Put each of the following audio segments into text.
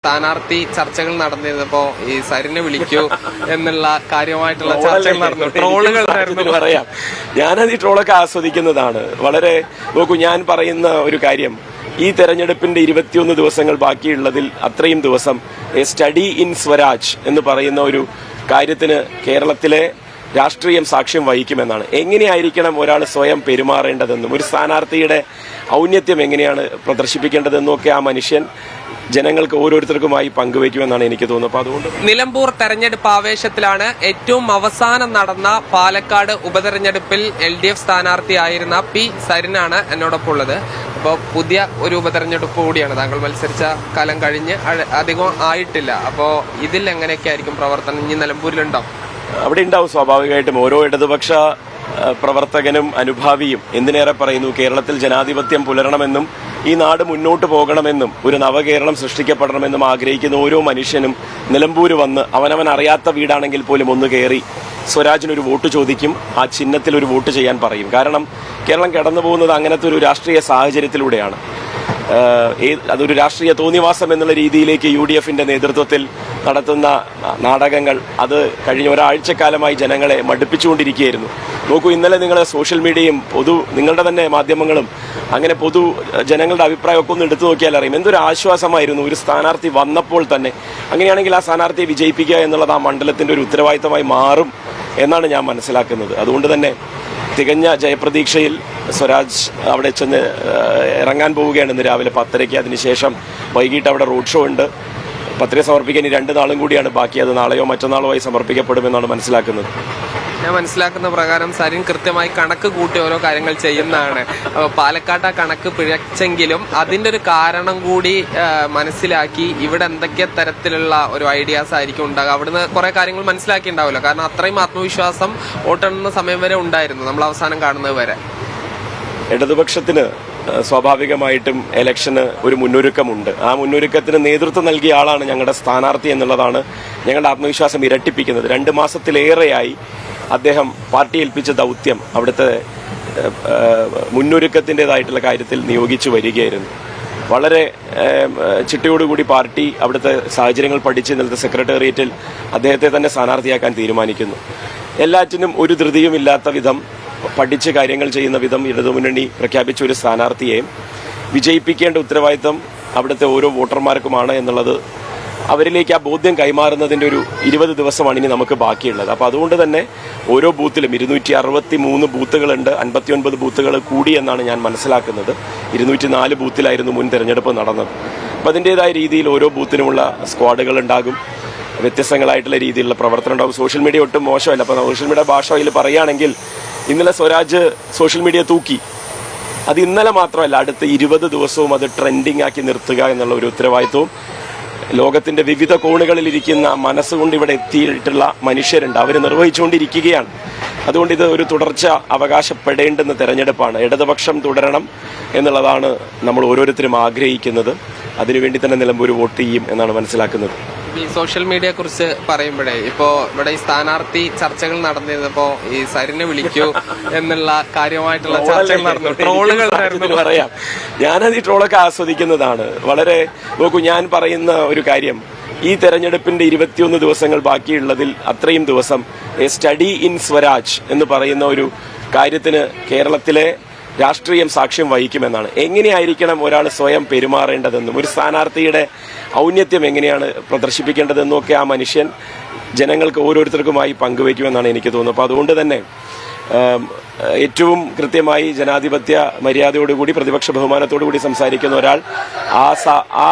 സ്ഥാനാർത്ഥി ചർച്ചകൾ നടന്നിരുന്നപ്പോ ഈ സരിനെ വിളിക്കൂ എന്നുള്ള കാര്യമായിട്ടുള്ള ചർച്ചകൾ നടന്നു. ട്രോളുകൾ പറയാം, ഞാനത് ഈ ട്രോളൊക്കെ ആസ്വദിക്കുന്നതാണ്. വളരെ നോക്കൂ, ഞാൻ പറയുന്ന ഒരു കാര്യം, ഈ തെരഞ്ഞെടുപ്പിന്റെ 21 ദിവസങ്ങൾ ബാക്കിയുള്ളതിൽ അത്രയും ദിവസം സ്റ്റഡി ഇൻ സ്വരാജ് എന്ന് പറയുന്ന ഒരു കാര്യത്തിന് കേരളത്തിലെ രാഷ്ട്രീയം സാക്ഷ്യം വഹിക്കുമെന്നാണ്. എങ്ങനെയായിരിക്കണം ഒരാൾ സ്വയം പെരുമാറേണ്ടതെന്നും ഒരു സ്ഥാനാർത്ഥിയുടെ ഔന്നത്യം എങ്ങനെയാണ് പ്രദർശിപ്പിക്കേണ്ടതെന്നും ഒക്കെ ആ മനുഷ്യൻ ജനങ്ങൾക്ക് ഓരോരുത്തർക്കുമായി പങ്കുവയ്ക്കുമെന്നാണ് എനിക്ക് തോന്നുന്നത്. അപ്പോൾ അതുകൊണ്ട് നിലമ്പൂർ തെരഞ്ഞെടുപ്പ് ആവേശത്തിലാണ്. ഏറ്റവും അവസാനം നടന്ന പാലക്കാട് ഉപതെരഞ്ഞെടുപ്പിൽ LDF സ്ഥാനാർത്ഥിയായിരുന്ന പി സരിനാണ് എന്നോടൊപ്പം ഉള്ളത്. അപ്പോൾ പുതിയ ഒരു ഉപതെരഞ്ഞെടുപ്പ് കൂടിയാണ്. താങ്കൾ മത്സരിച്ച കാലം കഴിഞ്ഞ് അധികം ആയിട്ടില്ല. അപ്പോൾ ഇതിൽ എങ്ങനെയൊക്കെ ആയിരിക്കും പ്രവർത്തനം? ഇനി നിലമ്പൂരിലുണ്ടോ? അവിടെ ഉണ്ടാവും സ്വാഭാവികമായിട്ടും. ഓരോ ഇടതുപക്ഷ പ്രവർത്തകനും അനുഭാവിയും എന്തിനേറെ പറയുന്നു, കേരളത്തിൽ ജനാധിപത്യം പുലരണമെന്നും ഈ നാട് മുന്നോട്ട് പോകണമെന്നും ഒരു നവകേരളം സൃഷ്ടിക്കപ്പെടണമെന്നും ആഗ്രഹിക്കുന്ന ഓരോ മനുഷ്യനും നിലമ്പൂര് വന്ന് അവനവൻ അറിയാത്ത വീടാണെങ്കിൽ പോലും ഒന്ന് കയറി സ്വരാജിനൊരു വോട്ട് ചോദിക്കും, ആ ചിഹ്നത്തിൽ ഒരു വോട്ട് ചെയ്യാൻ പറയും. കാരണം കേരളം കടന്നു പോകുന്നത് അങ്ങനത്തെ ഒരു രാഷ്ട്രീയ സാഹചര്യത്തിലൂടെയാണ്. അതൊരു രാഷ്ട്രീയ തോന്നിവാസം എന്നുള്ള രീതിയിലേക്ക് UDFന്റെ നേതൃത്വത്തിൽ നടത്തുന്ന നാടകങ്ങൾ അത് കഴിഞ്ഞ ഒരാഴ്ചക്കാലമായി ജനങ്ങളെ മടുപ്പിച്ചുകൊണ്ടിരിക്കുകയായിരുന്നു. നോക്കൂ, ഇന്നലെ നിങ്ങളെ സോഷ്യൽ മീഡിയയും നിങ്ങളുടെ തന്നെ മാധ്യമങ്ങളും അങ്ങനെ ജനങ്ങളുടെ അഭിപ്രായമൊക്കെ ഒന്ന് എടുത്തു നോക്കിയാൽ അറിയും എന്തൊരു ആശ്വാസമായിരുന്നു ഒരു സ്ഥാനാർത്ഥി വന്നപ്പോൾ തന്നെ. അങ്ങനെയാണെങ്കിൽ ആ സ്ഥാനാർത്ഥിയെ വിജയിപ്പിക്കുക എന്നുള്ളത് ആ മണ്ഡലത്തിന്റെ ഒരു ഉത്തരവാദിത്തമായി മാറും എന്നാണ് ഞാൻ മനസ്സിലാക്കുന്നത്. അതുകൊണ്ട് തന്നെ തികഞ്ഞ ജയപ്രതീക്ഷയിൽ സ്വരാജ് അവിടെ ചെന്ന് ഇറങ്ങാൻ പോവുകയാണ് ഇന്ന് രാവിലെ 10:30. അതിനുശേഷം വൈകിട്ട് അവിടെ റോഡ് ഷോ ഉണ്ട്. പത്രിക സമർപ്പിക്കാൻ 2 നാളും കൂടിയാണ് ബാക്കി. അത് നാളെയോ മറ്റന്നാളോ ആയി സമർപ്പിക്കപ്പെടുമെന്നാണ് മനസ്സിലാക്കുന്നത്. ഞാൻ മനസ്സിലാക്കുന്ന പ്രകാരം സരിൻ കൃത്യമായി കണക്ക് കൂട്ടി ഓരോ കാര്യങ്ങൾ ചെയ്യുന്നതാണ്. പാലക്കാട് ആ കണക്ക് പിഴച്ചെങ്കിലും അതിന്റെ ഒരു കാരണം കൂടി മനസ്സിലാക്കി ഇവിടെ എന്തൊക്കെ തരത്തിലുള്ള ഒരു ഐഡിയാസ് ആയിരിക്കും ഉണ്ടാകുക. അവിടുന്ന് കുറെ കാര്യങ്ങൾ മനസ്സിലാക്കിയിട്ടുണ്ടാവില്ല. കാരണം അത്രയും ആത്മവിശ്വാസം വോട്ടെണ്ണുന്ന സമയം വരെ ഉണ്ടായിരുന്നു, നമ്മൾ അവസാനം കാണുന്നത് വരെ. ഇടതുപക്ഷത്തിന് സ്വാഭാവികമായിട്ടും ഇലക്ഷന് ഒരു മുന്നൊരുക്കമുണ്ട്. ആ മുന്നൊരുക്കത്തിന് നേതൃത്വം നൽകിയ ആളാണ് ഞങ്ങളുടെ സ്ഥാനാർത്ഥി എന്നുള്ളതാണ് ഞങ്ങളുടെ ആത്മവിശ്വാസം ഇരട്ടിപ്പിക്കുന്നത്. 2 മാസത്തിലേറെയായി അദ്ദേഹം പാർട്ടി ഏൽപ്പിച്ച ദൗത്യം അവിടുത്തെ മുന്നൊരുക്കത്തിൻ്റെതായിട്ടുള്ള കാര്യത്തിൽ നിയോഗിച്ചു വരികയായിരുന്നു. വളരെ ചിട്ടയോടുകൂടി പാർട്ടി അവിടുത്തെ സാഹചര്യങ്ങൾ പഠിച്ച് ഇന്നലത്തെ സെക്രട്ടേറിയറ്റിൽ അദ്ദേഹത്തെ തന്നെ സ്ഥാനാർത്ഥിയാക്കാൻ തീരുമാനിക്കുന്നു. എല്ലാറ്റിനും ഒരു ധൃതിയുമില്ലാത്ത വിധം പഠിച്ച് കാര്യങ്ങൾ ചെയ്യുന്ന വിധം ഇടതുമുന്നണി പ്രഖ്യാപിച്ച ഒരു സ്ഥാനാർത്ഥിയെ വിജയിപ്പിക്കേണ്ട ഉത്തരവാദിത്തം അവിടുത്തെ ഓരോ വോട്ടർമാർക്കുമാണ് എന്നുള്ളത് അവരിലേക്ക് ആ ബോധ്യം കൈമാറുന്നതിൻ്റെ ഒരു 20 ദിവസമാണ് ഇനി നമുക്ക് ബാക്കിയുള്ളത്. അപ്പോൾ അതുകൊണ്ട് തന്നെ ഓരോ ബൂത്തിലും 263 ബൂത്തുകളുണ്ട്. 59 ബൂത്തുകൾ കൂടി എന്നാണ് ഞാൻ മനസ്സിലാക്കുന്നത്. 204 ബൂത്തിലായിരുന്നു മുൻ തെരഞ്ഞെടുപ്പ് നടന്നത്. അപ്പോൾ അതിൻ്റെതായ രീതിയിൽ ഓരോ ബൂത്തിനുമുള്ള സ്ക്വാഡുകൾ ഉണ്ടാകും, വ്യത്യസ്തങ്ങളായിട്ടുള്ള രീതിയിലുള്ള പ്രവർത്തനം ഉണ്ടാകും. സോഷ്യൽ മീഡിയ ഒട്ടും മോശമല്ല. അപ്പോൾ സോഷ്യൽ മീഡിയ ഭാഷയിൽ പറയുകയാണെങ്കിൽ ഇന്നലെ സ്വരാജ് സോഷ്യൽ മീഡിയ തൂക്കി. അത് ഇന്നലെ മാത്രമല്ല, അടുത്ത 20 ദിവസവും അത് ട്രെൻഡിങ് ആക്കി നിർത്തുക എന്നുള്ള ഒരു ഉത്തരവാദിത്വവും ലോകത്തിന്റെ വിവിധ കോണുകളിൽ ഇരിക്കുന്ന മനസ്സുകൊണ്ട് ഇവിടെ എത്തിയിട്ടുള്ള മനുഷ്യരുണ്ട്, അവർ നിർവഹിച്ചുകൊണ്ടിരിക്കുകയാണ്. അതുകൊണ്ട് ഇത് ഒരു തുടർച്ച അവകാശപ്പെടേണ്ടുന്ന തെരഞ്ഞെടുപ്പാണ്. ഇടതുപക്ഷം തുടരണം എന്നുള്ളതാണ് നമ്മൾ ഓരോരുത്തരും ആഗ്രഹിക്കുന്നത്. അതിനുവേണ്ടി തന്നെ നിലമ്പൂർ വോട്ട് ചെയ്യും എന്നാണ് മനസ്സിലാക്കുന്നത്. ഈ സോഷ്യൽ മീഡിയയെ കുറിച്ച് പറയുമ്പോഴേ, ഇപ്പോ ഇവിടെ ഈ സ്ഥാനാർത്ഥി ചർച്ചകൾ നടന്നിരുന്നപ്പോ ഈ സരിനെ വിളിക്കൂ എന്നുള്ള കാര്യമായിട്ടുള്ള ചർച്ചകൾ നടന്നു. ട്രോളുകൾ പറയാം, ഞാനത് ഈ ട്രോളൊക്കെ ആസ്വദിക്കുന്നതാണ്. വളരെ നോക്കൂ, ഞാൻ പറയുന്ന ഒരു കാര്യം, ഈ തെരഞ്ഞെടുപ്പിന്റെ 21 ദിവസങ്ങൾ ബാക്കിയുള്ളതിൽ അത്രയും ദിവസം സ്റ്റഡി ഇൻ സ്വരാജ് എന്ന് പറയുന്ന ഒരു കാര്യത്തിന് കേരളത്തിലെ രാഷ്ട്രീയം സാക്ഷ്യം വഹിക്കുമെന്നാണ്. എങ്ങനെയായിരിക്കണം ഒരാൾ സ്വയം പെരുമാറേണ്ടതെന്നും ഒരു സ്ഥാനാർത്ഥിയുടെ ഔന്നത്യം എങ്ങനെയാണ് പ്രദർശിപ്പിക്കേണ്ടതെന്നും ഒക്കെ ആ മനുഷ്യൻ ജനങ്ങൾക്ക് ഓരോരുത്തർക്കുമായി പങ്കുവയ്ക്കുമെന്നാണ് എനിക്ക് തോന്നുന്നത്. അപ്പോൾ അതുകൊണ്ട് തന്നെ ഏറ്റവും കൃത്യമായി ജനാധിപത്യ മര്യാദയോടുകൂടി പ്രതിപക്ഷ ബഹുമാനത്തോടുകൂടി സംസാരിക്കുന്ന ഒരാൾ ആ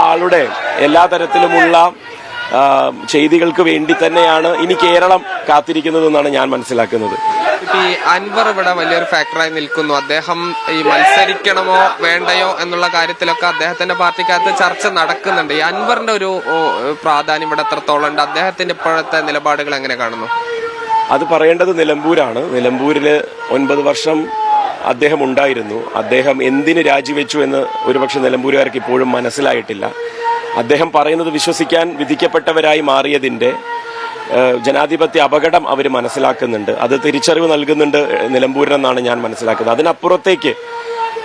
ആളുടെ എല്ലാ തരത്തിലുമുള്ള ചെയ്തികൾക്ക് വേണ്ടി തന്നെയാണ് ഇനി കേരളം കാത്തിരിക്കുന്നതെന്നാണ് ഞാൻ മനസ്സിലാക്കുന്നത്. ഈ അൻവർ ഇവിടെ വലിയൊരു ഫാക്ടറായി നിൽക്കുന്നു. അദ്ദേഹം ഈ മത്സരിക്കണമോ വേണ്ടയോ എന്നുള്ള കാര്യത്തിലൊക്കെ അദ്ദേഹത്തിന്റെ പാർട്ടിക്കകത്ത് ചർച്ച നടക്കുന്നുണ്ട്. ഈ അൻവറിന്റെ ഒരു പ്രാധാന്യം ഇവിടെ എത്രത്തോളം ഉണ്ട്? അദ്ദേഹത്തിന്റെ ഇപ്പോഴത്തെ നിലപാടുകൾ എങ്ങനെ കാണുന്നു? അത് പറയേണ്ടത് നിലമ്പൂരാണ്. നിലമ്പൂരില് 9 വർഷം അദ്ദേഹം ഉണ്ടായിരുന്നു. അദ്ദേഹം എന്തിന് രാജിവെച്ചു എന്ന് ഒരുപക്ഷെ നിലമ്പൂരുകാർക്ക് ഇപ്പോഴും മനസ്സിലായിട്ടില്ല. അദ്ദേഹം പറയുന്നത് വിശ്വസിക്കാൻ വിധിക്കപ്പെട്ടവരായി മാറിയതിന്റെ ജനാധിപത്യ അപകടം അവർ മനസ്സിലാക്കുന്നുണ്ട്. അത് തിരിച്ചറിവ് നൽകുന്നുണ്ട് നിലമ്പൂരിനെന്നാണ് ഞാൻ മനസ്സിലാക്കുന്നത്. അതിനപ്പുറത്തേക്ക്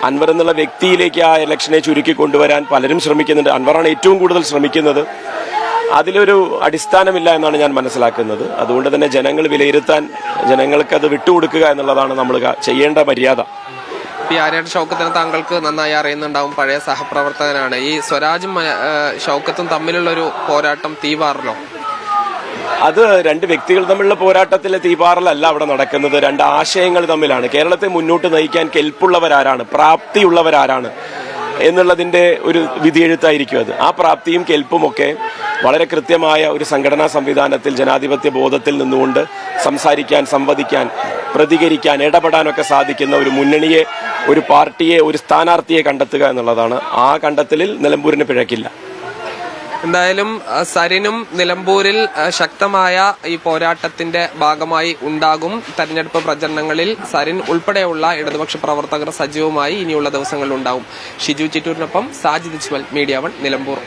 അൻവർ എന്നുള്ള വ്യക്തിയിലേക്ക് ആ ഇലക്ഷനെ ചുരുക്കി കൊണ്ടുവരാൻ പലരും ശ്രമിക്കുന്നുണ്ട്. അൻവറാണ് ഏറ്റവും കൂടുതൽ ശ്രമിക്കുന്നത്. അതിലൊരു അടിസ്ഥാനമില്ല എന്നാണ് ഞാൻ മനസ്സിലാക്കുന്നത്. അതുകൊണ്ട് തന്നെ ജനങ്ങൾ വിലയിരുത്താൻ, ജനങ്ങൾക്ക് അത് വിട്ടുകൊടുക്കുക എന്നുള്ളതാണ് നമ്മൾ ചെയ്യേണ്ട മര്യാദ. ആര്യാടൻ ഷൗക്കത്തിനെ താങ്കൾക്ക് നന്നായി അറിയുന്നുണ്ടാവും, പഴയ സഹപ്രവർത്തകനാണ്. ഈ സ്വരാജും ഷൗക്കത്തും തമ്മിലുള്ളൊരു പോരാട്ടം തീവാറല്ലോ? അത് രണ്ട് വ്യക്തികൾ തമ്മിലുള്ള പോരാട്ടത്തിൽ തീപാറലല്ല അവിടെ നടക്കുന്നത്. രണ്ട് ആശയങ്ങൾ തമ്മിലാണ്. കേരളത്തെ മുന്നോട്ട് നയിക്കാൻ കെൽപ്പുള്ളവരാരാണ്, പ്രാപ്തിയുള്ളവരാരാണ് എന്നുള്ളതിന്റെ ഒരു വിധിയെഴുത്തായിരിക്കും അത്. ആ പ്രാപ്തിയും കെൽപ്പുമൊക്കെ വളരെ കൃത്യമായ ഒരു സംഘടനാ സംവിധാനത്തിൽ ജനാധിപത്യ ബോധത്തിൽ നിന്നുകൊണ്ട് സംസാരിക്കാൻ, സംവദിക്കാൻ, പ്രതികരിക്കാൻ, ഇടപെടാനൊക്കെ സാധിക്കുന്ന ഒരു മുന്നണിയെ, ഒരു പാർട്ടിയെ, ഒരു സ്ഥാനാർത്ഥിയെ കണ്ടെത്തുക എന്നുള്ളതാണ്. ആ കണ്ടെത്തലിൽ നിലമ്പൂരിന് പിഴക്കില്ല. എന്തായാലും സരിനും നിലമ്പൂരിൽ ശക്തമായ ഈ പോരാട്ടത്തിന്റെ ഭാഗമായി ഉണ്ടാകും. തെരഞ്ഞെടുപ്പ് പ്രചരണങ്ങളിൽ സരിൻ ഉൾപ്പെടെയുള്ള ഇടതുപക്ഷ പ്രവർത്തകർ സജീവമായി ഇനിയുള്ള ദിവസങ്ങളിൽ ഉണ്ടാവും. ഷിജു ചിറ്റൂരിനൊപ്പം സാജിദ് ഇസ്മാൽ, മീഡിയ 1 നിലമ്പൂർ.